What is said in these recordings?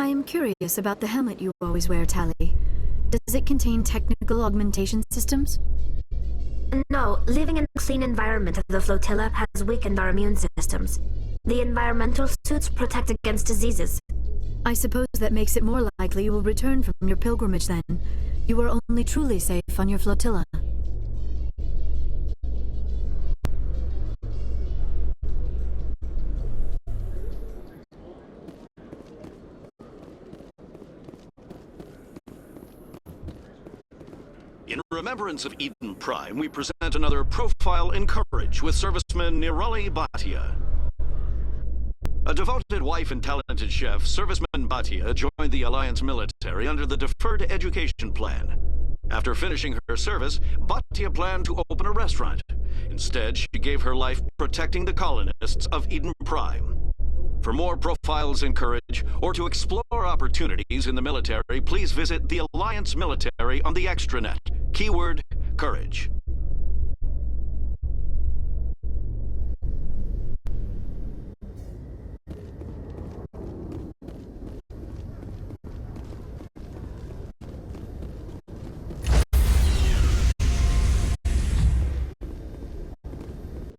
I am curious about the helmet you always wear, Tally. Does it contain technical augmentation systems? No, living in a clean environment of the flotilla has weakened our immune systems. The environmental suits protect against diseases. I suppose that makes it more likely you will return from your pilgrimage then. You are only truly safe on your flotilla. In remembrance of Eden Prime, we present another profile in courage with serviceman Nirali Bhatia. A devoted wife and talented chef, serviceman Bhatia joined the Alliance military under the Deferred Education Plan. After finishing her service, Bhatia planned to open a restaurant. Instead, she gave her life protecting the colonists of Eden Prime. For more profiles in courage, or to explore opportunities in the military, please visit the Alliance Military on the extranet. Keyword, courage.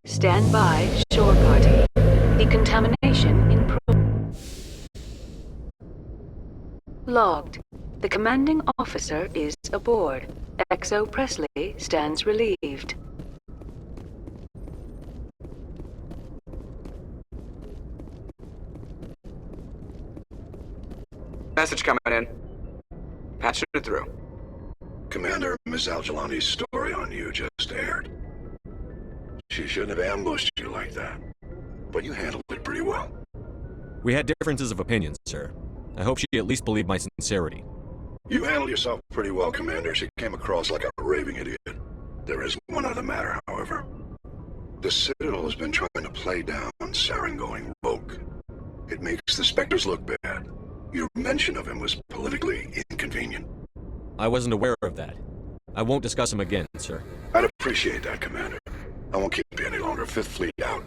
Stand by, shore party. Decontamination in Logged. The commanding officer is aboard. XO Presley stands relieved. Message coming in. Patching it through. Commander, Miss Al-Jalani's story on you just aired. She shouldn't have ambushed you like that. But you handled it pretty well. We had differences of opinion, sir. I hope she at least believed my sincerity. You handled yourself pretty well, Commander. She came across like a raving idiot. There is one other matter, however. The Citadel has been trying to play down Saren going rogue. It makes the Spectres look bad. Your mention of him was politically inconvenient. I wasn't aware of that. I won't discuss him again, sir. I'd appreciate that, Commander. I won't keep you any longer. Fifth Fleet out.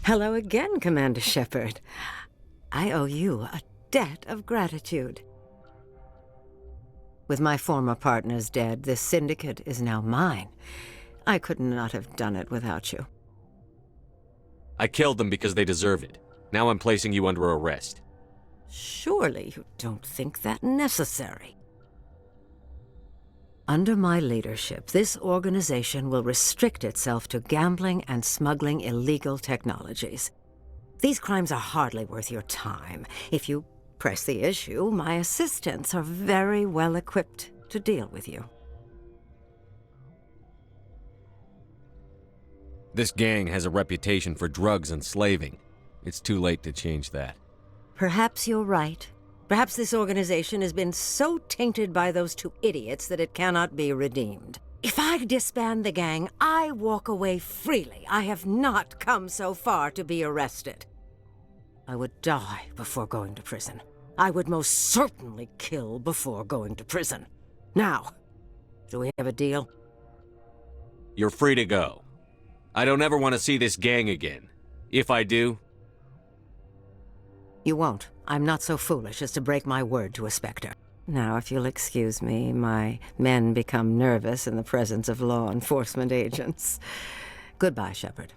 Hello again, Commander Shepard. I owe you a debt of gratitude. With my former partners dead, this syndicate is now mine. I could not have done it without you. I killed them because they deserve it. Now I'm placing you under arrest. Surely you don't think that necessary. Under my leadership, this organization will restrict itself to gambling and smuggling illegal technologies. These crimes are hardly worth your time. If you press the issue, my assistants are very well equipped to deal with you. This gang has a reputation for drugs and slaving. It's too late to change that. Perhaps you're right. Perhaps this organization has been so tainted by those two idiots that it cannot be redeemed. If I disband the gang, I walk away freely. I have not come so far to be arrested. I would die before going to prison. I would most certainly kill before going to prison. Now, do we have a deal? You're free to go. I don't ever want to see this gang again. If I do... You won't. I'm not so foolish as to break my word to a Spectre. Now, if you'll excuse me, my men become nervous in the presence of law enforcement agents. Goodbye, Shepard.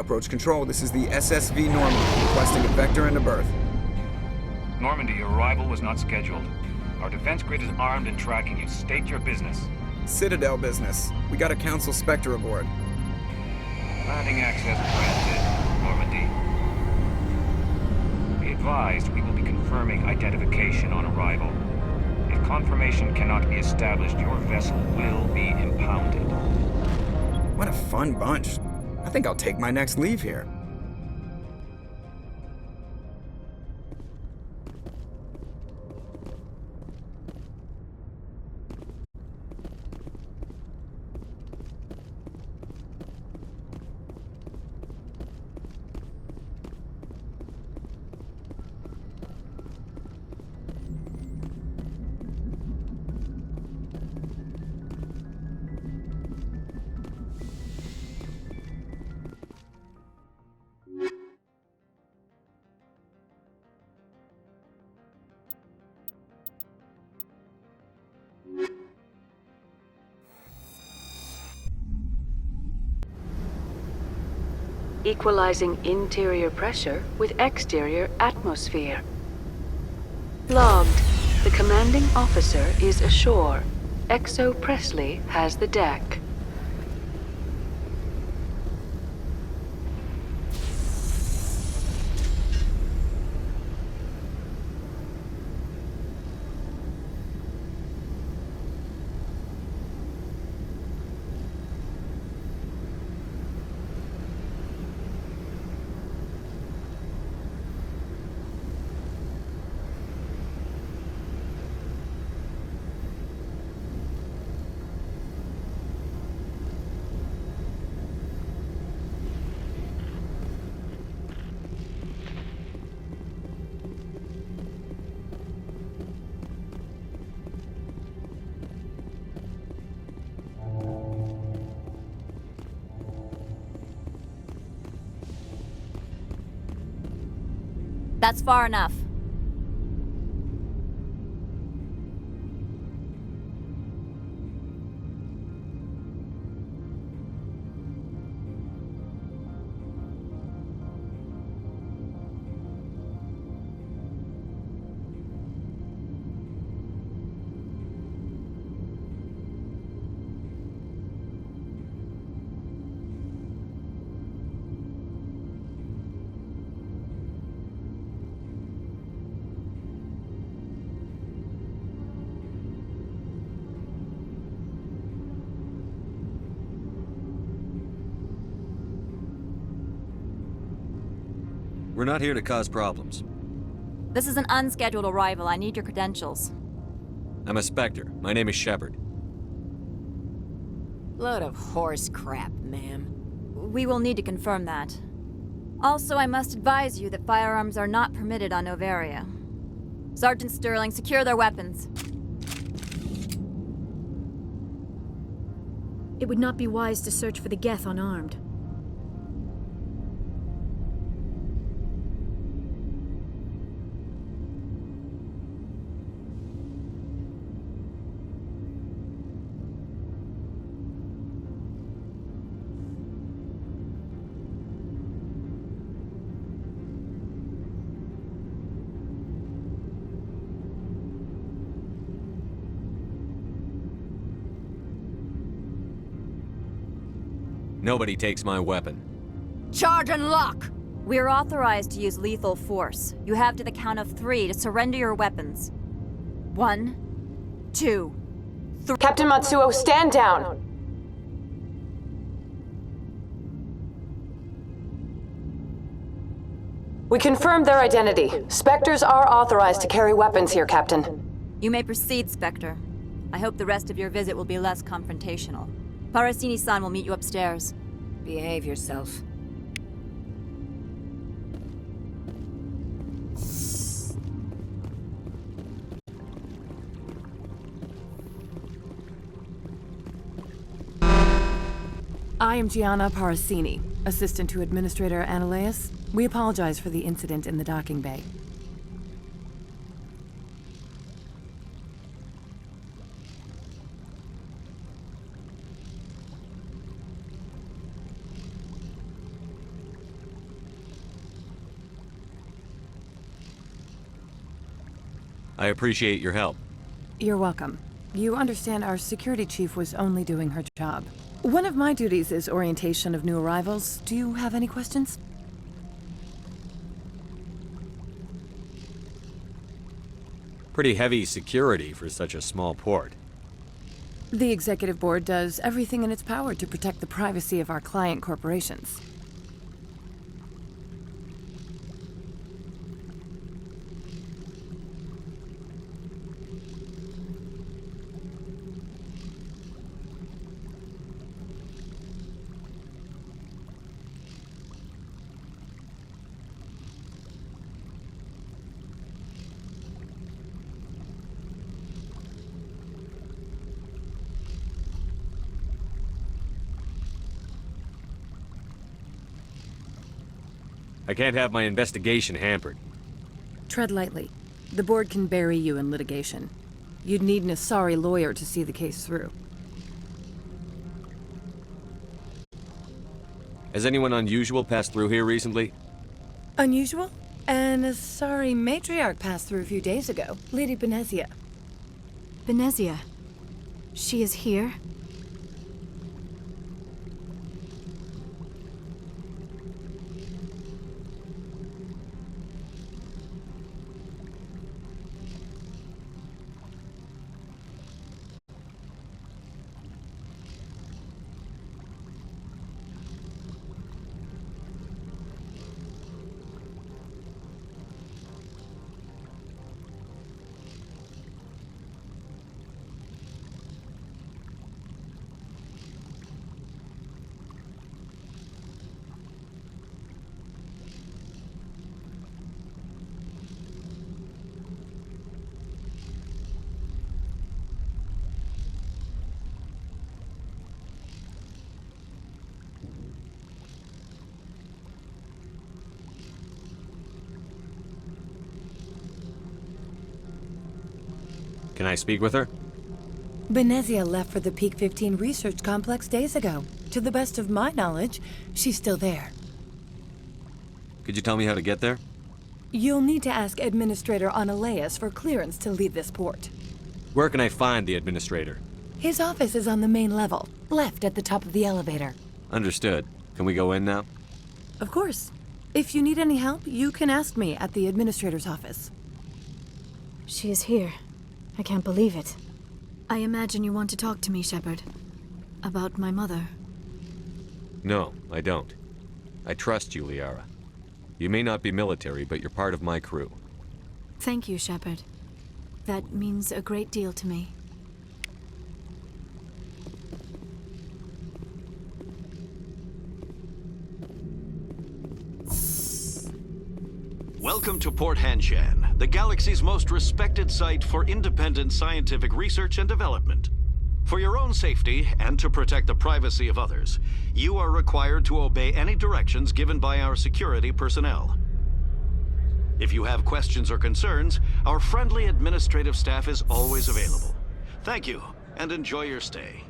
Approach control, this is the SSV Normandy, requesting a vector and a berth. Normandy, your arrival was not scheduled. Our defense grid is armed and tracking you. State your business. Citadel business. We got a Council Spectre aboard. Landing access granted, Normandy. Be advised, we will be confirming identification on arrival. If confirmation cannot be established, your vessel will be impounded. What a fun bunch. I think I'll take my next leave here. Equalizing interior pressure with exterior atmosphere. Logged. The commanding officer is ashore. Exo Presley has the deck. That's far enough. We're not here to cause problems. This is an unscheduled arrival. I need your credentials. I'm a Spectre. My name is Shepard. Load of horse crap, ma'am. We will need to confirm that. Also, I must advise you that firearms are not permitted on Novaria. Sergeant Sterling, secure their weapons. It would not be wise to search for the Geth unarmed. Nobody takes my weapon. Charge and lock! We are authorized to use lethal force. You have to the count of 3 to surrender your weapons. 1, 2, 3. Captain Matsuo, stand down! We confirmed their identity. Spectres are authorized to carry weapons here, Captain. You may proceed, Spectre. I hope the rest of your visit will be less confrontational. Parasini-san will meet you upstairs. Behave yourself. I am Gianna Parasini, assistant to Administrator Ananias. We apologize for the incident in the docking bay. I appreciate your help. You're welcome. You understand our security chief was only doing her job. One of my duties is orientation of new arrivals. Do you have any questions? Pretty heavy security for such a small port. The executive board does everything in its power to protect the privacy of our client corporations. I can't have my investigation hampered. Tread lightly. The board can bury you in litigation. You'd need an Asari lawyer to see the case through. Has anyone unusual passed through here recently? Unusual? An Asari matriarch passed through a few days ago. Lady Benezia. Benezia. She is here? Can I speak with her? Benezia left for the Peak 15 research complex days ago. To the best of my knowledge, she's still there. Could you tell me how to get there? You'll need to ask Administrator Analeas for clearance to leave this port. Where can I find the administrator? His office is on the main level, left at the top of the elevator. Understood. Can we go in now? Of course. If you need any help, you can ask me at the Administrator's office. She is here. I can't believe it. I imagine you want to talk to me, Shepard. About my mother. No, I don't. I trust you, Liara. You may not be military, but you're part of my crew. Thank you, Shepard. That means a great deal to me. Welcome to Port Hanshan, the galaxy's most respected site for independent scientific research and development. For your own safety, and to protect the privacy of others, you are required to obey any directions given by our security personnel. If you have questions or concerns, our friendly administrative staff is always available. Thank you, and enjoy your stay.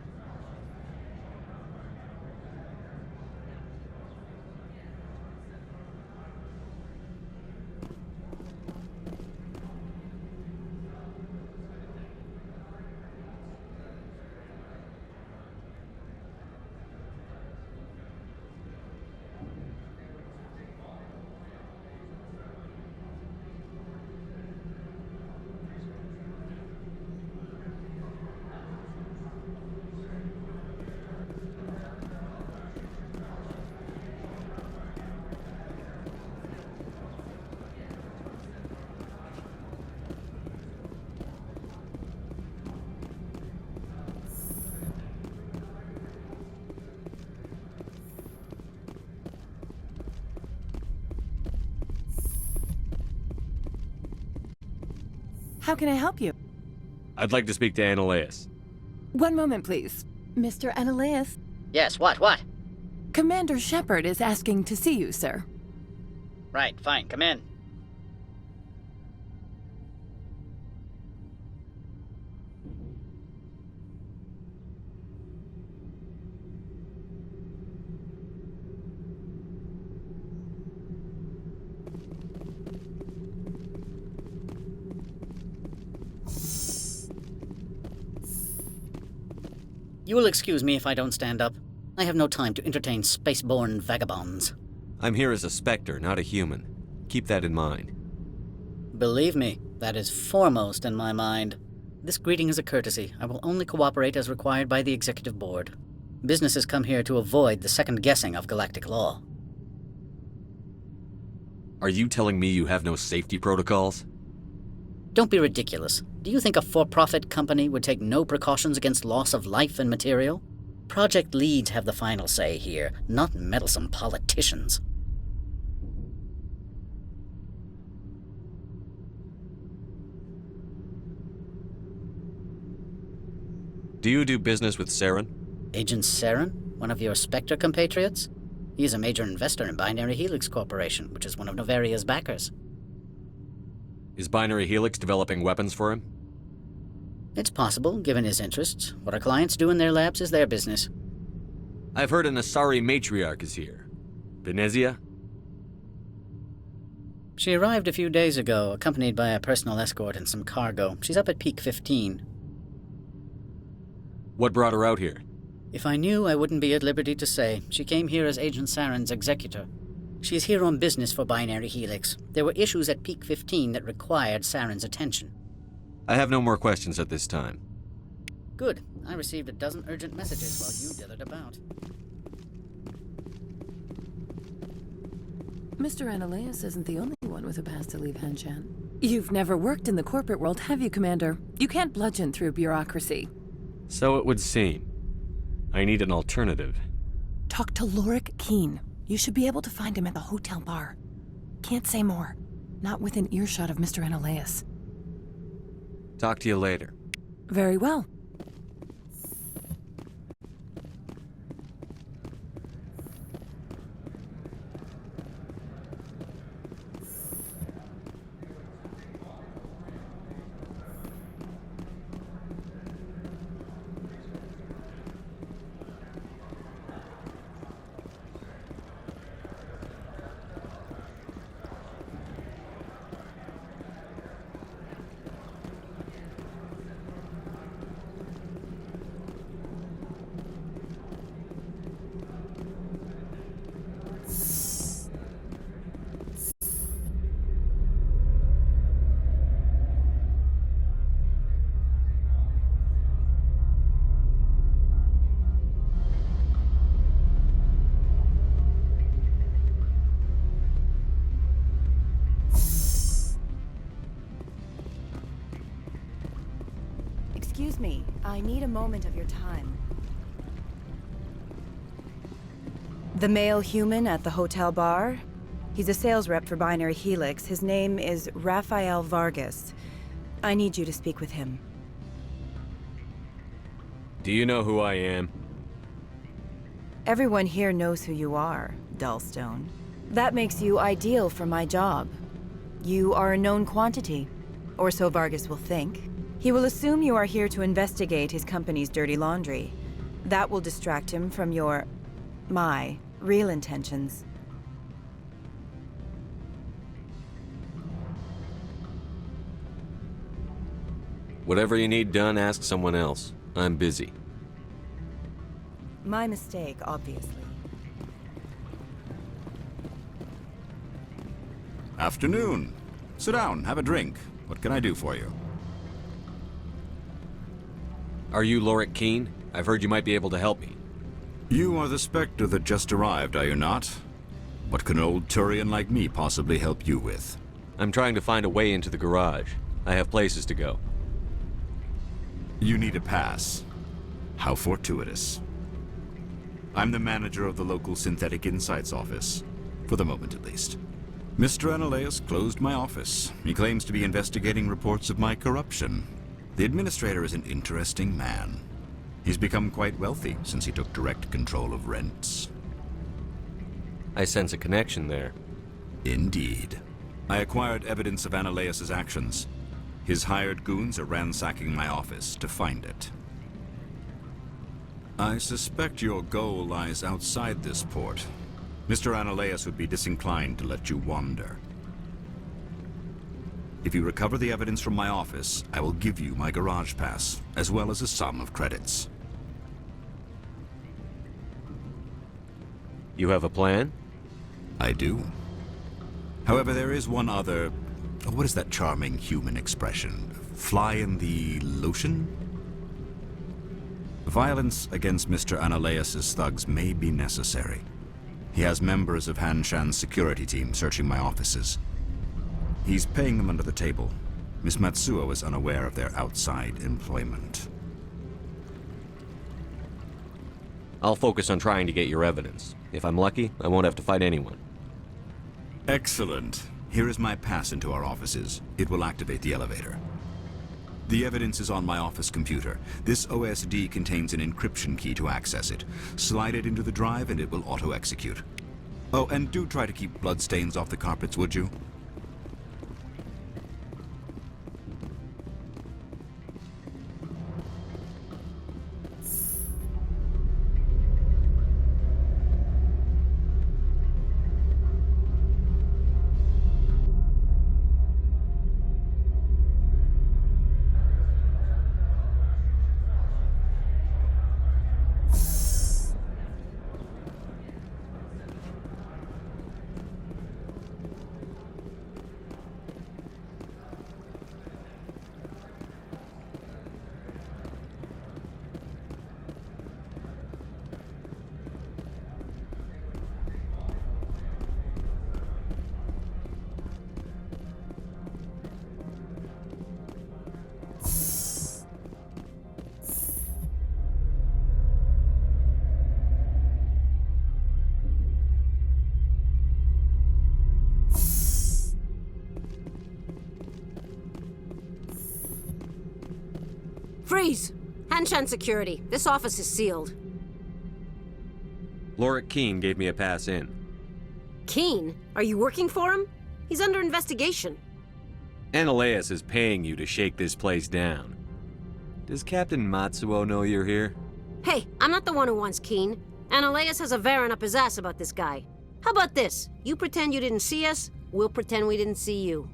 How can I help you? I'd like to speak to Analeas. One moment, please. Mr. Analeas. Yes, what? Commander Shepard is asking to see you, sir. Right, fine, come in. You will excuse me if I don't stand up. I have no time to entertain spaceborne vagabonds. I'm here as a Spectre, not a human. Keep that in mind. Believe me, that is foremost in my mind. This greeting is a courtesy. I will only cooperate as required by the Executive Board. Businesses come here to avoid the second guessing of galactic law. Are you telling me you have no safety protocols? Don't be ridiculous. Do you think a for-profit company would take no precautions against loss of life and material? Project leads have the final say here, not meddlesome politicians. Do you do business with Saren? Agent Saren? One of your Spectre compatriots? He is a major investor in Binary Helix Corporation, which is one of Novaria's backers. Is Binary Helix developing weapons for him? It's possible, given his interests. What our clients do in their labs is their business. I've heard an Asari matriarch is here. Venezia? She arrived a few days ago, accompanied by a personal escort and some cargo. She's up at Peak 15. What brought her out here? If I knew, I wouldn't be at liberty to say. She came here as Agent Saren's executor. She's here on business for Binary Helix. There were issues at Peak 15 that required Saren's attention. I have no more questions at this time. Good. I received a dozen urgent messages while you dithered about. Mr. Ananias isn't the only one with a pass to leave Hanshan. You've never worked in the corporate world, have you, Commander? You can't bludgeon through bureaucracy. So it would seem. I need an alternative. Talk to Lorik Keen. You should be able to find him at the hotel bar. Can't say more. Not within earshot of Mr. Ananias. Talk to you later. Very well. Excuse me, I need a moment of your time. The male human at the hotel bar? He's a sales rep for Binary Helix. His name is Rafael Vargas. I need you to speak with him. Do you know who I am? Everyone here knows who you are, Dullstone. That makes you ideal for my job. You are a known quantity, or so Vargas will think. He will assume you are here to investigate his company's dirty laundry. That will distract him from my real intentions. Whatever you need done, ask someone else. I'm busy. My mistake, obviously. Afternoon. Sit down, have a drink. What can I do for you? Are you Lorik Keen? I've heard you might be able to help me. You are the Spectre that just arrived, are you not? What can an old Turian like me possibly help you with? I'm trying to find a way into the garage. I have places to go. You need a pass. How fortuitous. I'm the manager of the local Synthetic Insights office. For the moment, at least. Mr. Ananias closed my office. He claims to be investigating reports of my corruption. The administrator is an interesting man. He's become quite wealthy since he took direct control of rents. I sense a connection there. Indeed. I acquired evidence of Ananias' actions. His hired goons are ransacking my office to find it. I suspect your goal lies outside this port. Mr. Ananias would be disinclined to let you wander. If you recover the evidence from my office, I will give you my garage pass, as well as a sum of credits. You have a plan? I do. However, there is one other... What is that charming human expression? Fly in the lotion? Violence against Mr. Analeas' thugs may be necessary. He has members of Han Shan's security team searching my offices. He's paying them under the table. Miss Matsuo is unaware of their outside employment. I'll focus on trying to get your evidence. If I'm lucky, I won't have to fight anyone. Excellent. Here is my pass into our offices. It will activate the elevator. The evidence is on my office computer. This OSD contains an encryption key to access it. Slide it into the drive and it will auto-execute. Oh, and do try to keep bloodstains off the carpets, would you? Freeze! Hanshan Security. This office is sealed. Lorik Keene gave me a pass in. Keene? Are you working for him? He's under investigation. Analeas is paying you to shake this place down. Does Captain Matsuo know you're here? Hey, I'm not the one who wants Keene. Analeas has a Varen up his ass about this guy. How about this? You pretend you didn't see us, we'll pretend we didn't see you.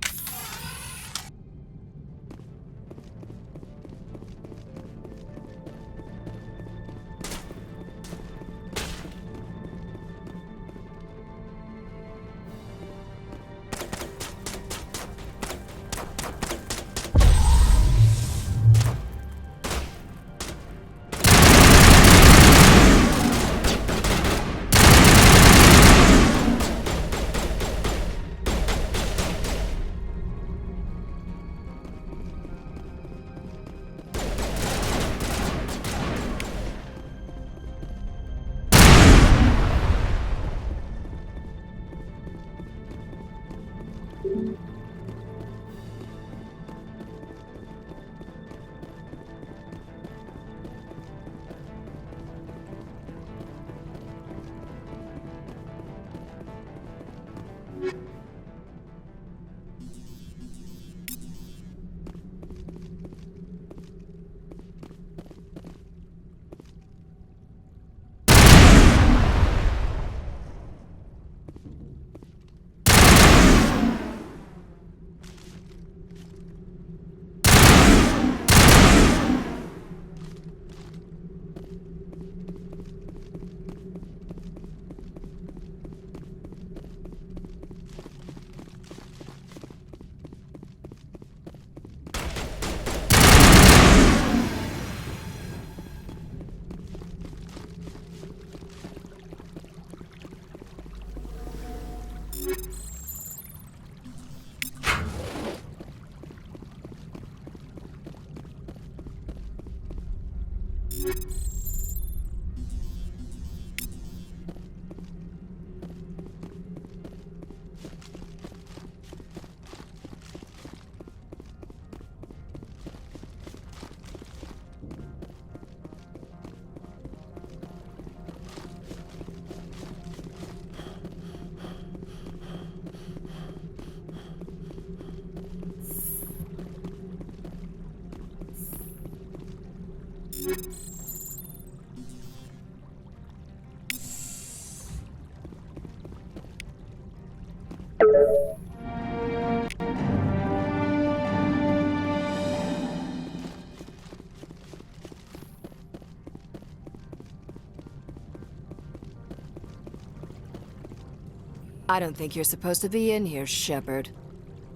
I don't think you're supposed to be in here, Shepard.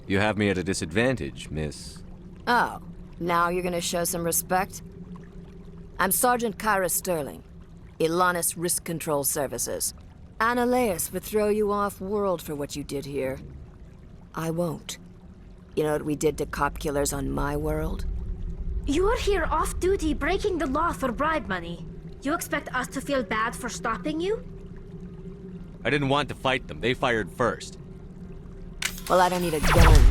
You have me at a disadvantage, miss. Oh, now you're gonna show some respect? I'm Sergeant Kyra Sterling, Ilanis Risk Control Services. Annaleus would throw you off-world for what you did here. I won't. You know what we did to cop killers on my world? You're here off-duty breaking the law for bribe money. You expect us to feel bad for stopping you? I didn't want to fight them. They fired first. Well, I don't need a gun.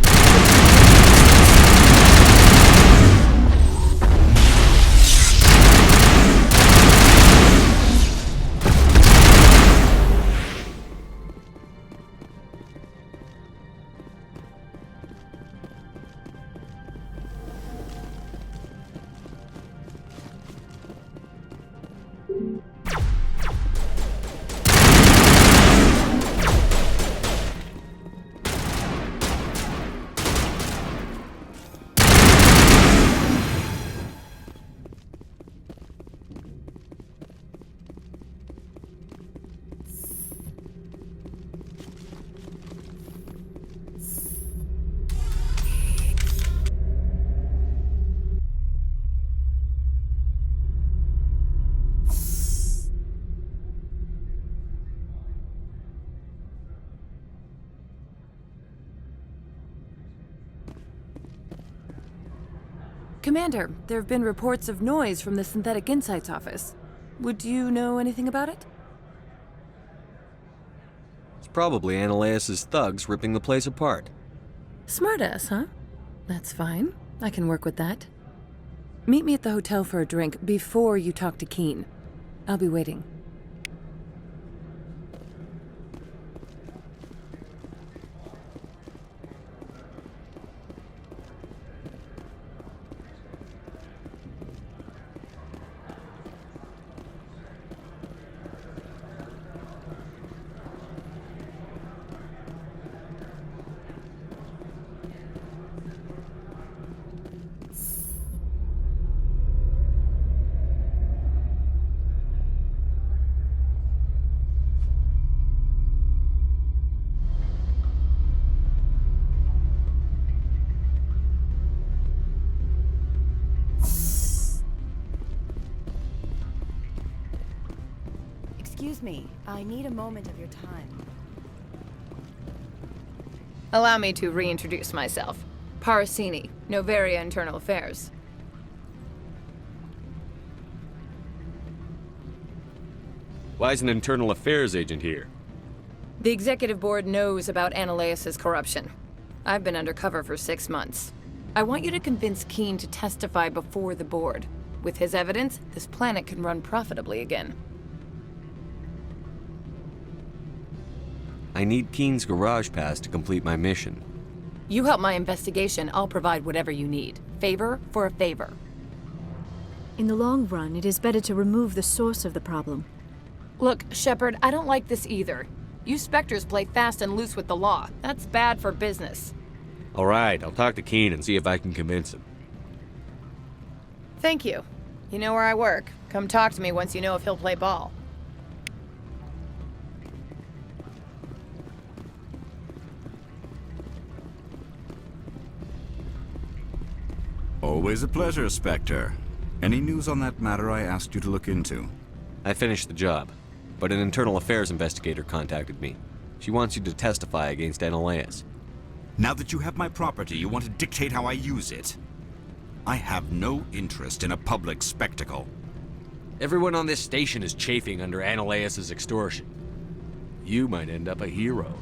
Commander, there have been reports of noise from the Synthetic Insights office. Would you know anything about it? It's probably Annaleus' thugs ripping the place apart. Smartass, huh? That's fine. I can work with that. Meet me at the hotel for a drink before you talk to Keen. I'll be waiting. Excuse me, I need a moment of your time. Allow me to reintroduce myself. Parasini, Novaria Internal Affairs. Why is an internal affairs agent here? The executive board knows about Annaleus' corruption. I've been undercover for 6 months. I want you to convince Keen to testify before the board. With his evidence, this planet can run profitably again. I need Keen's garage pass to complete my mission. You help my investigation, I'll provide whatever you need. Favor for a favor. In the long run, it is better to remove the source of the problem. Look, Shepard, I don't like this either. You Spectres play fast and loose with the law. That's bad for business. All right, I'll talk to Keen and see if I can convince him. Thank you. You know where I work. Come talk to me once you know if he'll play ball. Always a pleasure, Spectre. Any news on that matter I asked you to look into? I finished the job, but an internal affairs investigator contacted me. She wants you to testify against Annaleus. Now that you have my property, you want to dictate how I use it? I have no interest in a public spectacle. Everyone on this station is chafing under Annaleus' extortion. You might end up a hero.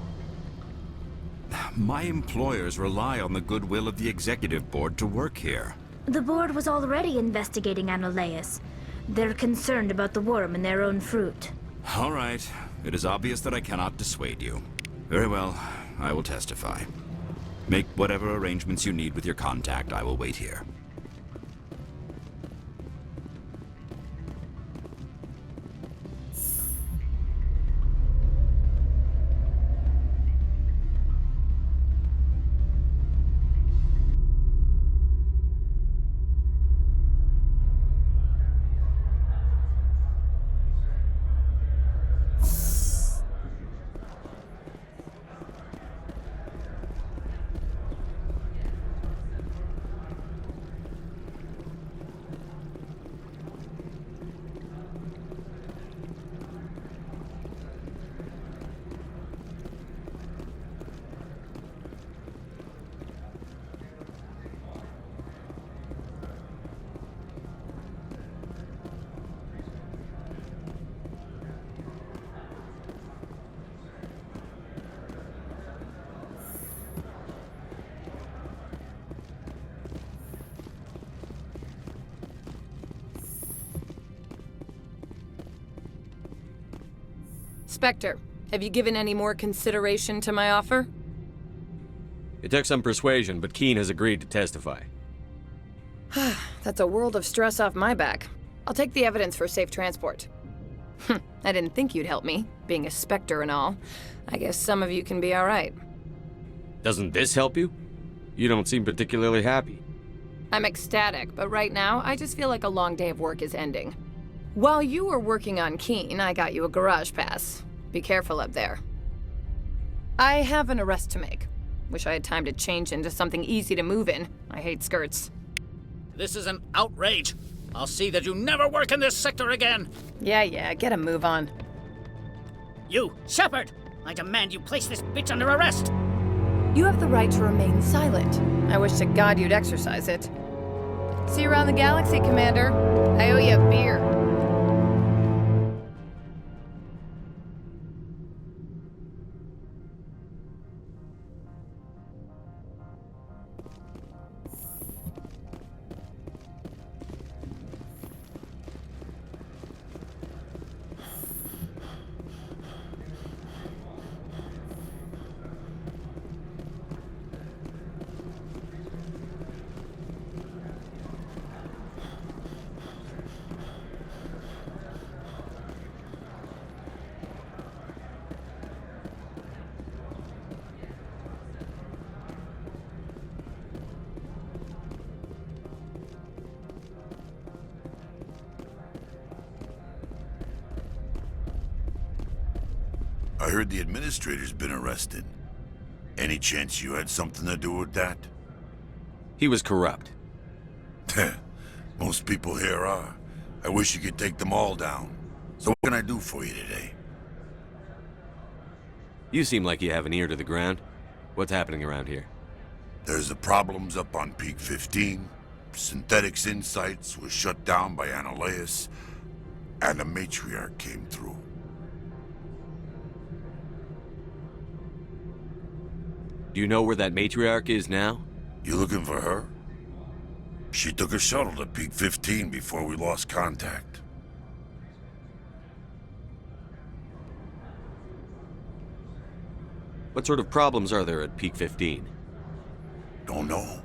My employers rely on the goodwill of the executive board to work here. The board was already investigating Annaleus. They're concerned about the worm in their own fruit. All right. It is obvious that I cannot dissuade you. Very well. I will testify. Make whatever arrangements you need with your contact. I will wait here. Spectre, have you given any more consideration to my offer? It took some persuasion, but Keene has agreed to testify. That's a world of stress off my back. I'll take the evidence for safe transport. I didn't think you'd help me, being a Spectre and all. I guess some of you can be alright. Doesn't this help you? You don't seem particularly happy. I'm ecstatic, but right now, I just feel like a long day of work is ending. While you were working on Keene, I got you a garage pass. Be careful up there. I have an arrest to make. Wish I had time to change into something easy to move in. I hate skirts. This is an outrage. I'll see that you never work in this sector again. Yeah, get a move on. You, Shepard! I demand you place this bitch under arrest! You have the right to remain silent. I wish to God you'd exercise it. See you around the galaxy, Commander. I owe you a beer. I heard the administrator's been arrested. Any chance you had something to do with that? He was corrupt. Most people here are. I wish you could take them all down. So what can I do for you today? You seem like you have an ear to the ground. What's happening around here? There's the problems up on Peak 15. Synthetics Insights was shut down by Analeus. And the Matriarch came through. Do you know where that Matriarch is now? You looking for her? She took a shuttle to Peak 15 before we lost contact. What sort of problems are there at Peak 15? Don't know.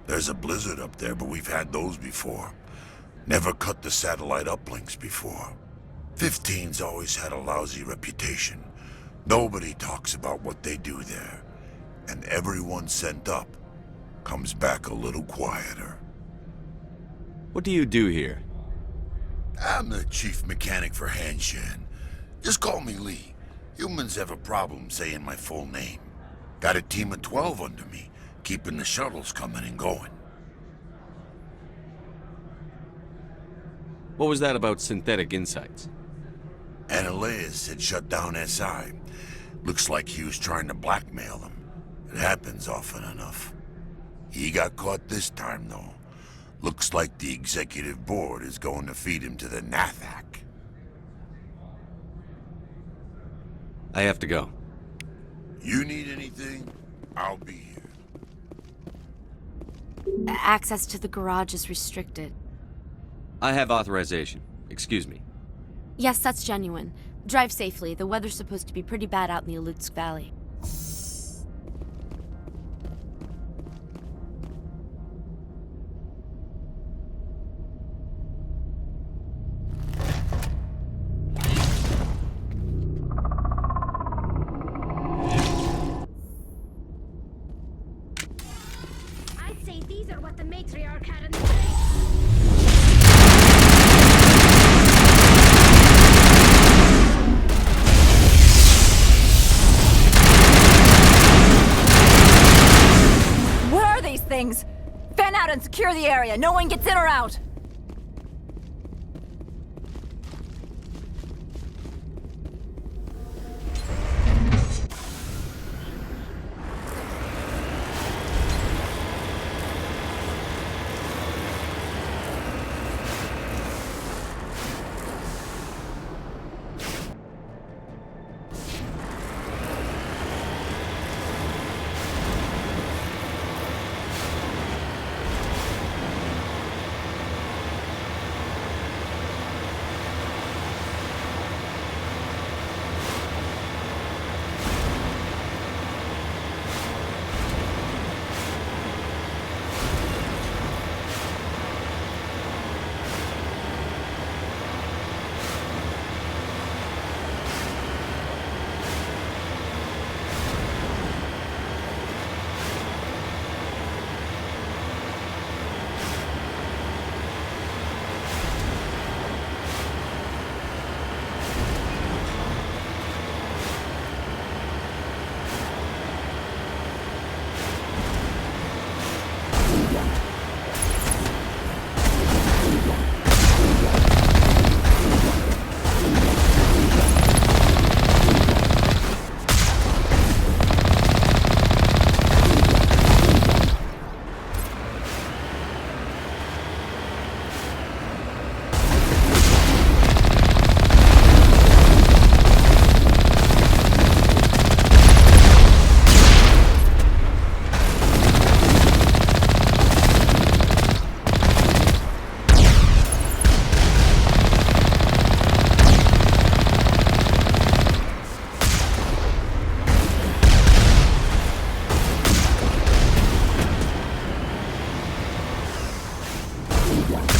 There's a blizzard up there, but we've had those before. Never cut the satellite uplinks before. 15's always had a lousy reputation. Nobody talks about what they do there. And everyone sent up comes back a little quieter. What do you do here? I'm the chief mechanic for Hanshan. Just call me Lee. Humans have a problem saying my full name. Got a team of 12 under me, keeping the shuttles coming and going. What was that about Synthetic Insights? Analeus had shut down SI. Looks like he was trying to blackmail them. It happens often enough. He got caught this time, though. Looks like the executive board is going to feed him to the Nathak. I have to go. You need anything? I'll be here. Access to the garage is restricted. I have authorization. Excuse me. Yes, that's genuine. Drive safely. The weather's supposed to be pretty bad out in the Alutsk Valley. I'd say these are what the Matriarch had in the face. What are these things? Fan out and secure the area. No one gets in or out. Shepard.